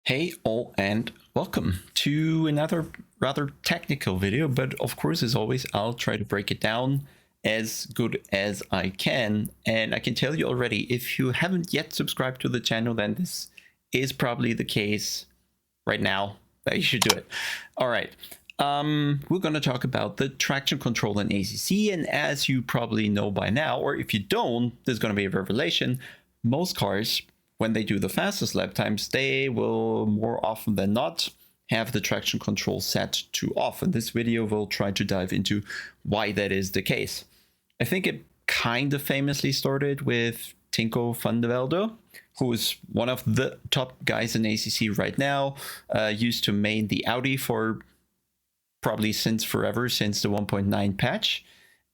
Hey all, and welcome to another rather technical video, but of course, as always, I'll try to break it down as good as I can. And I can tell you already, if you haven't yet subscribed to the channel, then this is probably the case right now that you should do it. All right. We're going to talk about the traction control in ACC, and as you probably know by now, or if you don't, there's going to be a revelation. Most cars, when they do the fastest lap times, they will more often than not have the traction control set to off. And this video will try to dive into why that is the case. I think it kind of famously started with Tinko van der Velde, who is one of the top guys in ACC right now, used to main the Audi for probably since forever, since the 1.9 patch.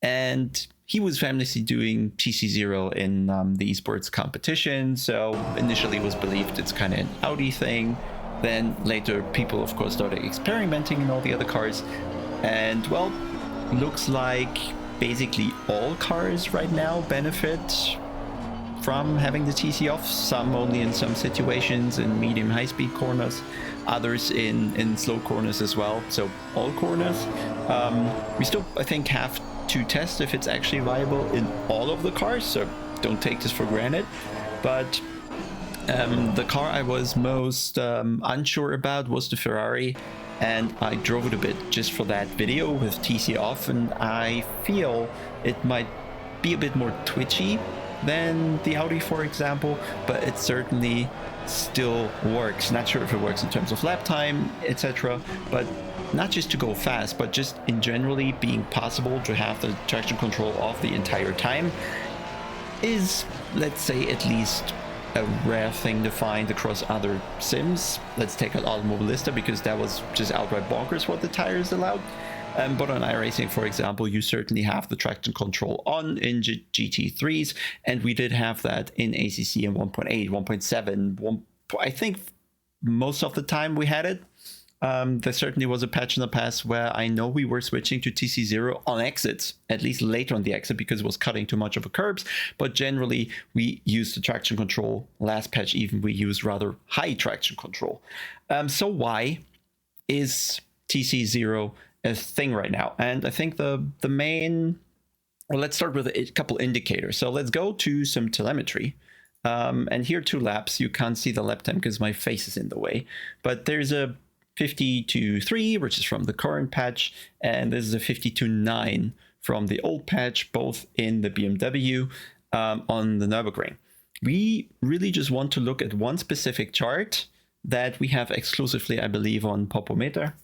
And he was famously doing TC0 in the esports competition. So initially it was believed it's kind of an Audi thing. Then later people, of course, started experimenting in all the other cars. And well, looks like basically all cars right now benefit from having the TC off. Some only in some situations, in medium high-speed corners, others in slow corners as well. So all corners. We still, I think, have to test if it's actually viable in all of the cars, so don't take this for granted. But the car I was most unsure about was the Ferrari, and I drove it a bit just for that video with TC off, and I feel it might be a bit more twitchy than the Audi, for example, but it certainly still works. Not sure if it works in terms of lap time, etc., but not just to go fast, but just in generally being possible to have the traction control off the entire time is, let's say, at least a rare thing to find across other sims. Let's take out Automobilista, because that was just outright bonkers what the tires allowed. But on iRacing, for example, you certainly have the traction control on in GT3s, and we did have that in ACC in 1.8, 1.7, I think most of the time we had it. There certainly was a patch in the past where I know we were switching to TC0 on exits, at least later on the exit, because it was cutting too much of a curbs. But generally, we used the traction control. Last patch, even, we used rather high traction control. So why is TC0 a thing right now? And I think the main... Well, let's start with a couple indicators. So let's go to some telemetry. And here 2 laps. You can't see the lap time because my face is in the way. But there's a 52.3, which is from the current patch, and this is a 52.9 from the old patch, both in the BMW on the Nürburgring. We really just want to look at one specific chart that we have exclusively, I believe, on Popometer,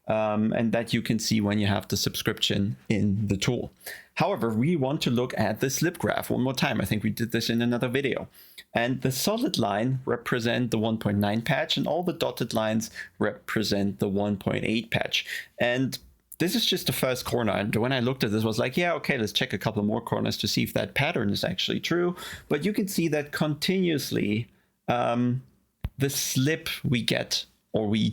and that you can see when you have the subscription in the tool. However, we want to look at the slip graph one more time. I think we did this in another video. And the solid line represent the 1.9 patch, and all the dotted lines represent the 1.8 patch. And this is just the first corner. And when I looked at this, I was like, yeah, okay, let's check a couple more corners to see if that pattern is actually true. But you can see that continuously the slip we get, or we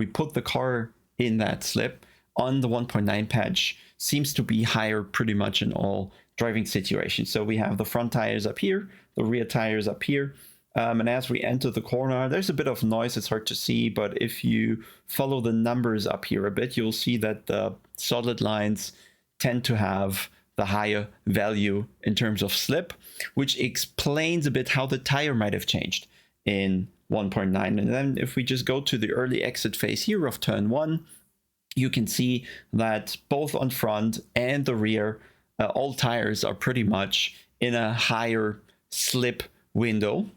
put the car in that slip on the 1.9 patch, seems to be higher pretty much in all driving situations. So we have the front tires up here, the rear tires up here, and as we enter the corner, there's a bit of noise, it's hard to see, but if you follow the numbers up here a bit, you'll see that the solid lines tend to have the higher value in terms of slip, which explains a bit how the tire might have changed in 1.9. And then if we just go to the early exit phase here of turn 1, you can see that both on front and the rear, all tires are pretty much in a higher slip window,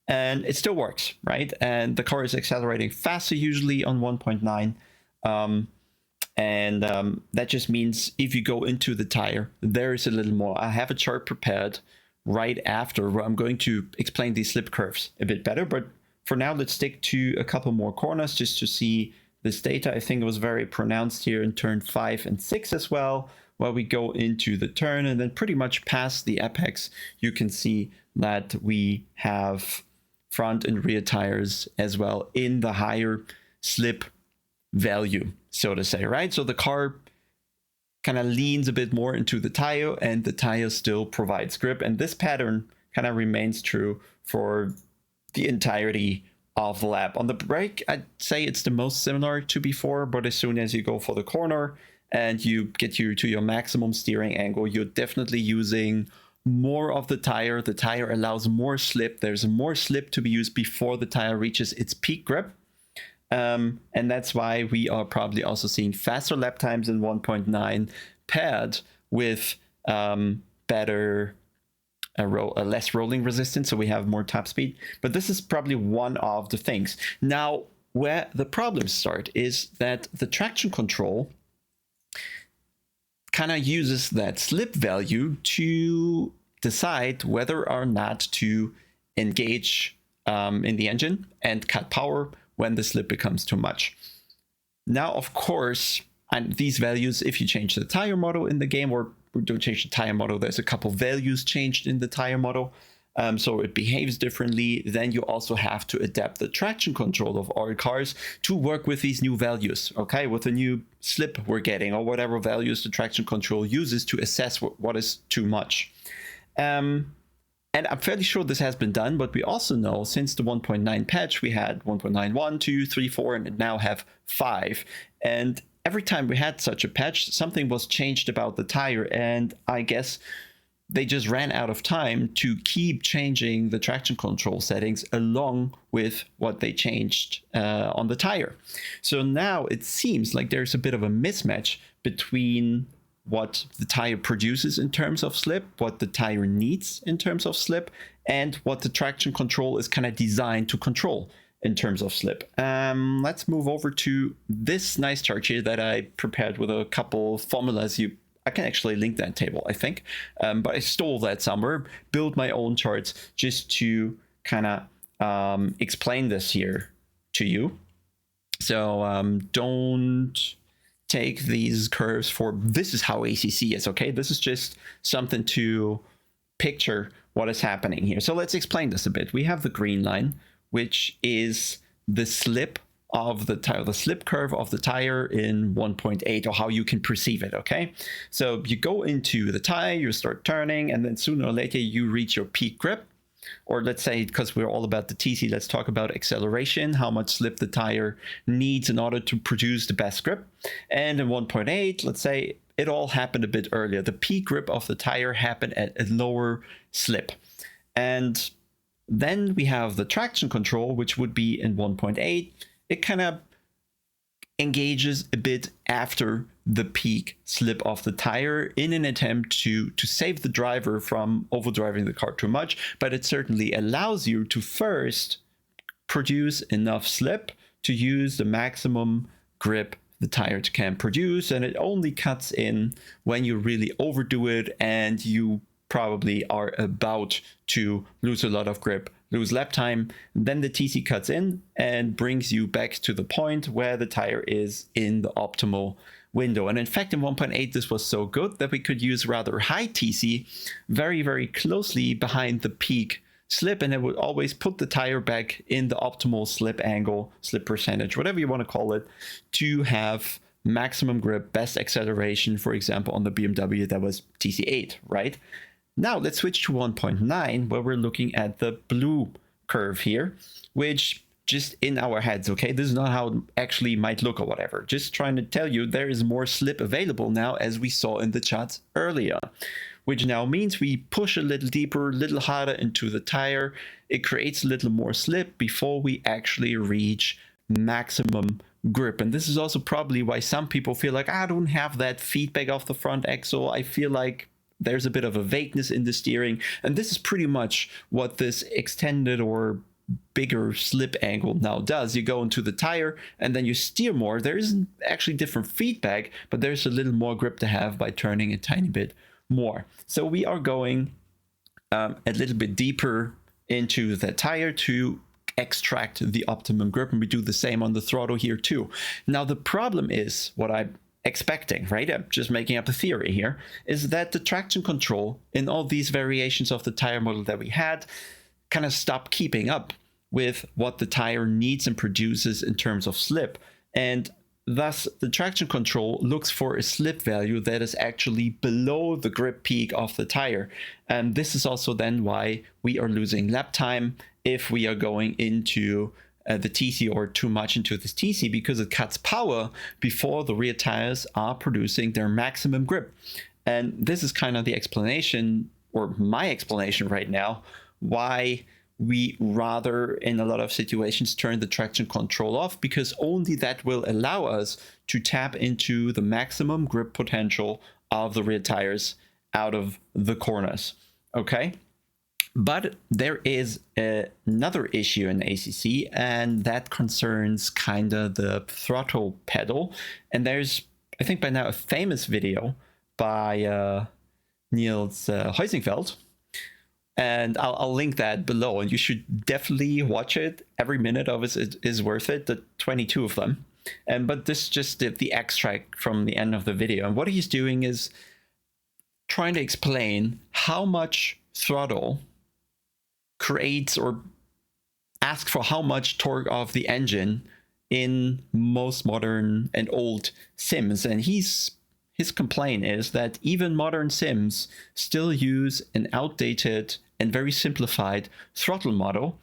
and it still works, right? And the car is accelerating faster usually on 1.9. That just means if you go into the tire, there is a little more. I have a chart prepared right after where I'm going to explain these slip curves a bit better, but for now, let's stick to a couple more corners just to see this data. I think it was very pronounced here in turn 5 and 6 as well, where we go into the turn, and then pretty much past the apex, you can see that we have front and rear tires as well in the higher slip value, so to say, right? So the car kind of leans a bit more into the tire, and the tire still provides grip. And this pattern kind of remains true for the entirety of the lap. On the brake, I'd say it's the most similar to before, but as soon as you go for the corner and you get to your maximum steering angle, you're definitely using more of the tire. The tire allows more slip. There's more slip to be used before the tire reaches its peak grip. And that's why we are probably also seeing faster lap times in 1.9 paired with better less rolling resistance, so we have more top speed. But this is probably one of the things. Now, where the problems start is that the traction control kind of uses that slip value to decide whether or not to engage in the engine and cut power when the slip becomes too much. Now, of course, and these values, if you change the tire model in the game, or don't change the tire model, there's a couple values changed in the tire model, so it behaves differently. Then you also have to adapt the traction control of all cars to work with these new values, okay, with the new slip we're getting, or whatever values the traction control uses to assess what is too much. And I'm fairly sure this has been done, but we also know since the 1.9 patch, we had 1.91, 2, 3, 4, and now have 5. And every time we had such a patch, something was changed about the tire, and I guess they just ran out of time to keep changing the traction control settings along with what they changed on the tire. So now it seems like there's a bit of a mismatch between what the tire produces in terms of slip, what the tire needs in terms of slip, and what the traction control is kind of designed to control in terms of slip. Let's move over to this nice chart here that I prepared with a couple formulas. I can actually link that table, I think, but I stole that somewhere, build my own charts just to kind of explain this here to you. So don't take these curves for this is how ACC is, okay? This is just something to picture what is happening here. So let's explain this a bit. We have the green line, which is the slip of the tire, the slip curve of the tire in 1.8, or how you can perceive it, okay? So you go into the tire, you start turning, and then sooner or later you reach your peak grip. Or let's say, because we're all about the TC, let's talk about acceleration, how much slip the tire needs in order to produce the best grip. And in 1.8, let's say it all happened a bit earlier. The peak grip of the tire happened at a lower slip. And then we have the traction control, which would be in 1.8. It kind of engages a bit after the peak slip of the tire in an attempt to save the driver from overdriving the car too much, but it certainly allows you to first produce enough slip to use the maximum grip the tire can produce, and it only cuts in when you really overdo it and you probably are about to lose a lot of grip, lose lap time. Then the TC cuts in and brings you back to the point where the tire is in the optimal window. And in fact, in 1.8, this was so good that we could use rather high TC very, very closely behind the peak slip, and it would always put the tire back in the optimal slip angle, slip percentage, whatever you want to call it, to have maximum grip, best acceleration. For example, on the BMW, that was TC8, right? Now let's switch to 1.9, where we're looking at the blue curve here, which just in our heads, okay? This is not how it actually might look or whatever. Just trying to tell you there is more slip available now, as we saw in the charts earlier, which now means we push a little deeper, a little harder into the tire. It creates a little more slip before we actually reach maximum grip. And this is also probably why some people feel like, I don't have that feedback off the front axle. I feel like there's a bit of a vagueness in the steering. And this is pretty much what this extended or bigger slip angle now does. You go into the tire and then you steer more. There isn't actually different feedback, but there's a little more grip to have by turning a tiny bit more. So we are going a little bit deeper into the tire to extract the optimum grip, and we do the same on the throttle here too. Now the problem is, what I'm expecting, right? I'm just making up a theory here, is that the traction control in all these variations of the tire model that we had kind of stopped keeping up with what the tire needs and produces in terms of slip. And thus, the traction control looks for a slip value that is actually below the grip peak of the tire. And this is also then why we are losing lap time if we are going into the TC or too much into this TC, because it cuts power before the rear tires are producing their maximum grip. And this is kind of the explanation, or my explanation right now, why we rather in a lot of situations turn the traction control off, because only that will allow us to tap into the maximum grip potential of the rear tires out of the corners. Okay. But there is another issue in ACC, and that concerns kind of the throttle pedal. And there's, I think by now, a famous video by Niels Huizingveld, and I'll link that below, and you should definitely watch it. Every minute of it is worth it, the 22 of them. But this is just the extract from the end of the video. And what he's doing is trying to explain how much throttle creates or asks for how much torque of the engine in most modern and old sims. And his complaint is that even modern sims still use an outdated and very simplified throttle model,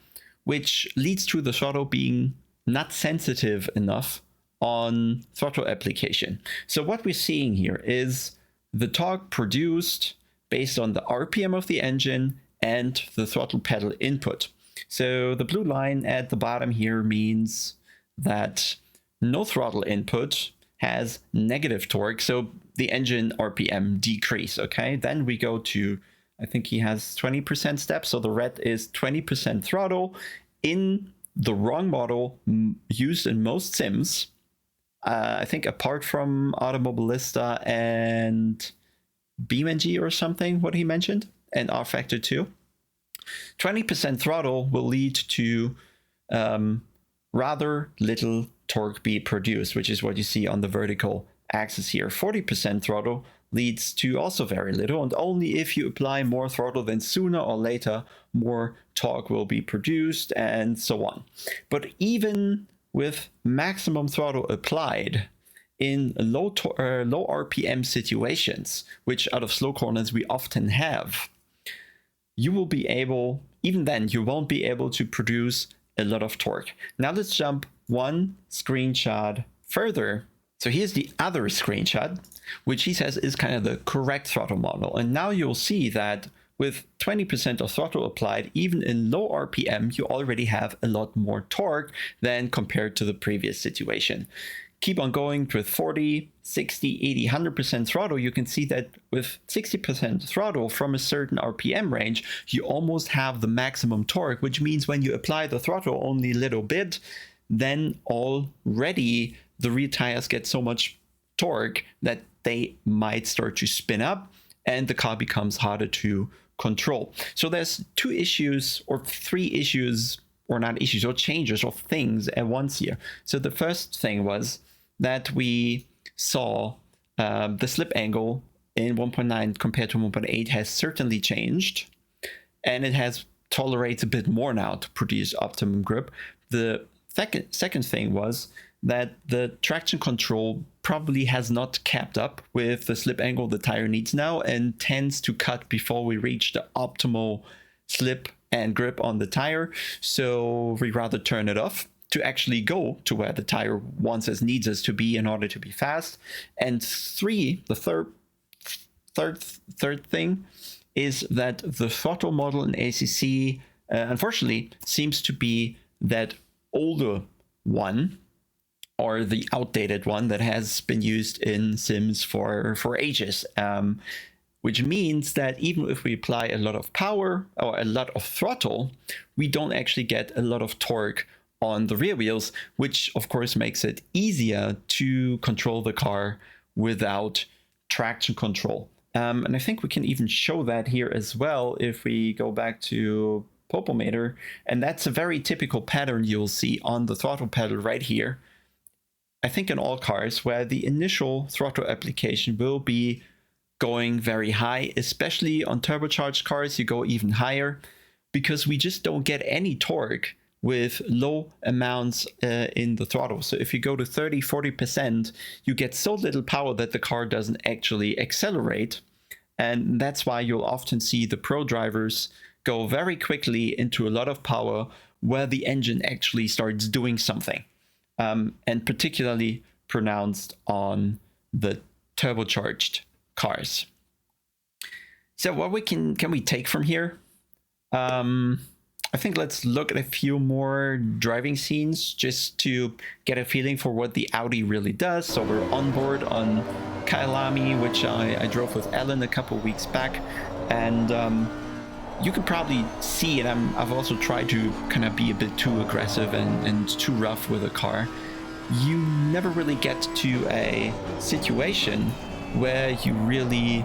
which leads to the throttle being not sensitive enough on throttle application. So what we're seeing here is the torque produced based on the RPM of the engine and the throttle pedal input. So the blue line at the bottom here means that no throttle input has negative torque, so the engine RPM decrease. Okay, then we go to, I think he has 20% step, so the red is 20% throttle in the wrong model used in most sims. I think apart from Automobilista and BeamNG or something, what he mentioned, and R Factor 2. 20% throttle will lead to rather little torque be produced, which is what you see on the vertical axis here. 40% throttle leads to also very little, and only if you apply more throttle, then sooner or later more torque will be produced, and so on. But even with maximum throttle applied in low RPM situations, which out of slow corners we often have, you will be able, even then, you won't be able to produce a lot of torque. Now let's jump one screenshot further. So here's the other screenshot, which he says is kind of the correct throttle model. And now you'll see that with 20% of throttle applied, even in low RPM, you already have a lot more torque than compared to the previous situation. Keep on going with 40, 60, 80, 100% throttle, you can see that with 60% throttle from a certain RPM range, you almost have the maximum torque, which means when you apply the throttle only a little bit, then already the rear tires get so much torque that they might start to spin up and the car becomes harder to control. So there's two issues or three issues, or not issues, or changes or things at once here. So the first thing was that we saw the slip angle in 1.9 compared to 1.8 has certainly changed, and it has tolerates a bit more now to produce optimum grip. The second thing was that the traction control probably has not kept up with the slip angle the tire needs now, and tends to cut before we reach the optimal slip and grip on the tire. So we rather turn it off to actually go to where the tire wants us, needs us to be in order to be fast. And the third thing is that the throttle model in ACC, unfortunately, seems to be that older one, or the outdated one that has been used in sims for ages. Which means that even if we apply a lot of power or a lot of throttle, we don't actually get a lot of torque on the rear wheels, which of course makes it easier to control the car without traction control. And I think we can even show that here as well if we go back to Popometer, and that's a very typical pattern you'll see on the throttle pedal right here. I think in all cars where the initial throttle application will be going very high, especially on turbocharged cars, you go even higher, because we just don't get any torque with low amounts in the throttle. So if you go to 30-40%, you get so little power that the car doesn't actually accelerate. And that's why you'll often see the pro drivers go very quickly into a lot of power where the engine actually starts doing something, and particularly pronounced on the turbocharged cars. So what can we take from here? I think let's look at a few more driving scenes just to get a feeling for what the Audi really does. So we're on board on Kyalami, which I drove with Ellen a couple weeks back, and you can probably see, and I've also tried to kind of be a bit too aggressive and too rough with a car. You never really get to a situation where you really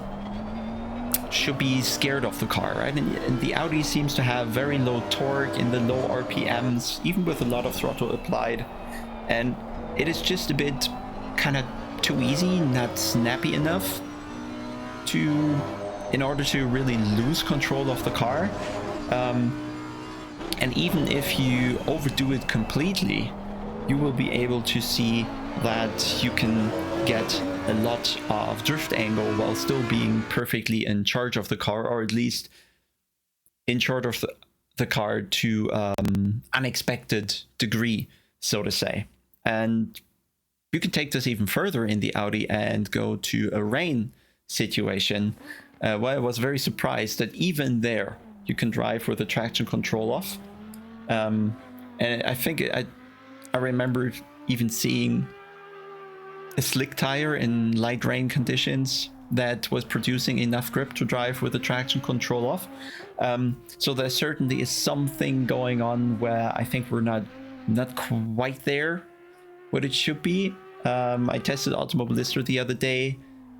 should be scared of the car, right? And the Audi seems to have very low torque in the low RPMs, even with a lot of throttle applied. And it is just a bit kind of too easy, not snappy enough in order to really lose control of the car. And even if you overdo it completely, you will be able to see that you can get a lot of drift angle while still being perfectly in charge of the car, or at least in charge of the car to unexpected degree, so to say. And you can take this even further in the Audi and go to a rain situation, where I was very surprised that even there you can drive with the traction control off. And I think I remember even seeing a slick tire in light rain conditions that was producing enough grip to drive with the traction control off. So there certainly is something going on where I think we're not quite there what it should be. I tested Automobilista the other day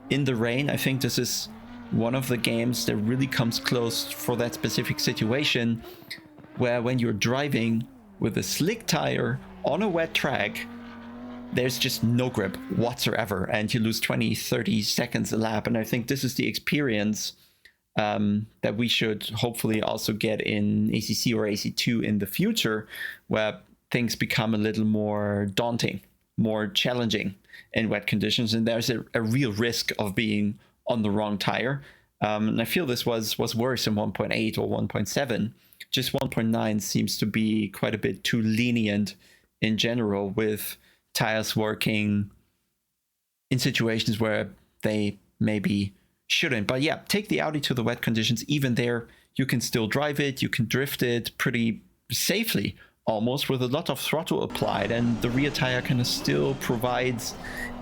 in the rain. I think this is one of the games that really comes close for that specific situation, where when you're driving with a slick tire on a wet track, there's just no grip whatsoever, and you lose 20-30 seconds a lap. And I think this is the experience that we should hopefully also get in ACC or AC2 in the future, where things become a little more daunting, more challenging in wet conditions, and there's a real risk of being on the wrong tire. And I feel this was worse in 1.8 or 1.7. Just 1.9 seems to be quite a bit too lenient in general, with tires working in situations where they maybe shouldn't. But yeah, take the Audi to the wet conditions. Even there, you can still drive it. You can drift it pretty safely, almost, with a lot of throttle applied, and the rear tire kind of still provides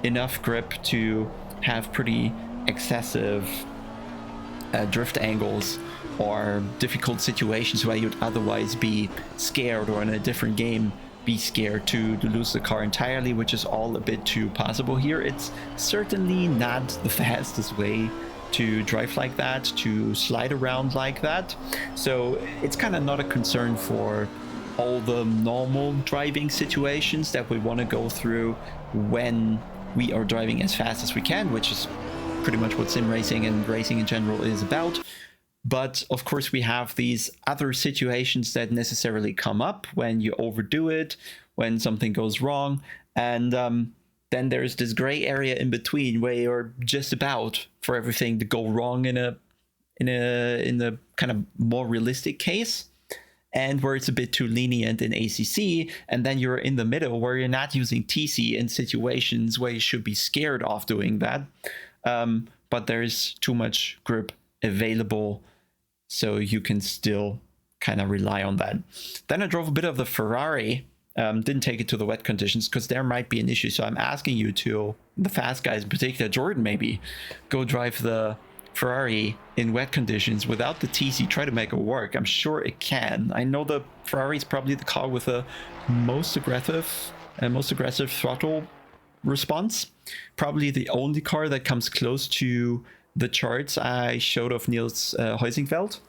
enough grip to have pretty excessive drift angles or difficult situations where you'd otherwise be scared, or in a different game be scared to lose the car entirely, which is all a bit too possible here. It's certainly not the fastest way to drive like that, to slide around like that. So it's kind of not a concern for all the normal driving situations that we want to go through when we are driving as fast as we can, which is pretty much what sim racing and racing in general is about. But of course, we have these other situations that necessarily come up when you overdo it, when something goes wrong, and then there's this gray area in between where you're just about for everything to go wrong in a kind of more realistic case, and where it's a bit too lenient in ACC, and then you're in the middle where you're not using TC in situations where you should be scared of doing that, but there's too much grip available, so you can still kind of rely on that. Then I drove a bit of the Ferrari, didn't take it to the wet conditions because there might be an issue. So I'm asking you to, the fast guys in particular, Jordan maybe, go drive the Ferrari in wet conditions without the TC, try to make it work. I'm sure it can. I know the Ferrari is probably the car with the most aggressive throttle response. Probably the only car that comes close to the charts I showed of Niels Huizingveld.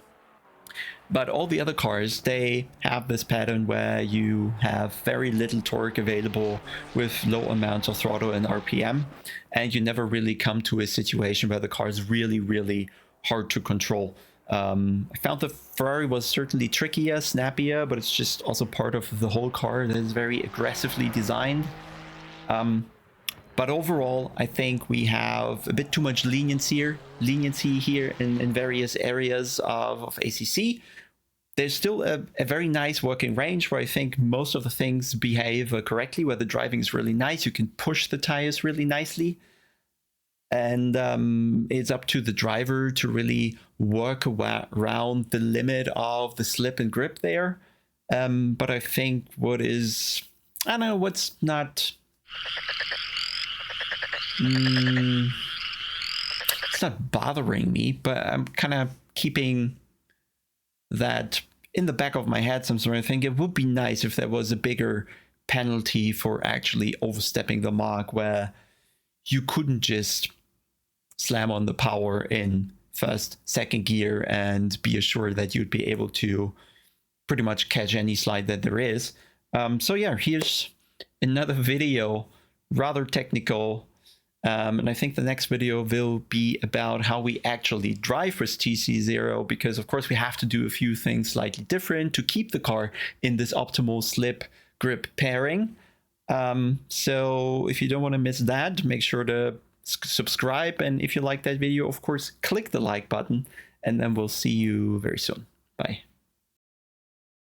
But all the other cars, they have this pattern where you have very little torque available with low amounts of throttle and RPM, and you never really come to a situation where the car is really, really hard to control. I found the Ferrari was certainly trickier, snappier, but it's just also part of the whole car that is very aggressively designed. But overall, I think we have a bit too much leniency here in various areas of ACC, there's still a very nice working range where I think most of the things behave correctly, where the driving is really nice. You can push the tires really nicely. And it's up to the driver to really work around the limit of the slip and grip there. But I think what's not... it's not bothering me, but I'm kind of keeping that in the back of my head. Sometimes I think it would be nice if there was a bigger penalty for actually overstepping the mark, where you couldn't just slam on the power in first, second gear and be assured that you'd be able to pretty much catch any slide that there is. So yeah, here's another video, rather technical. And I think the next video will be about how we actually drive with TC0, because of course we have to do a few things slightly different to keep the car in this optimal slip grip pairing. So if you don't want to miss that, make sure to subscribe. And if you like that video, of course, click the like button, and then we'll see you very soon. Bye.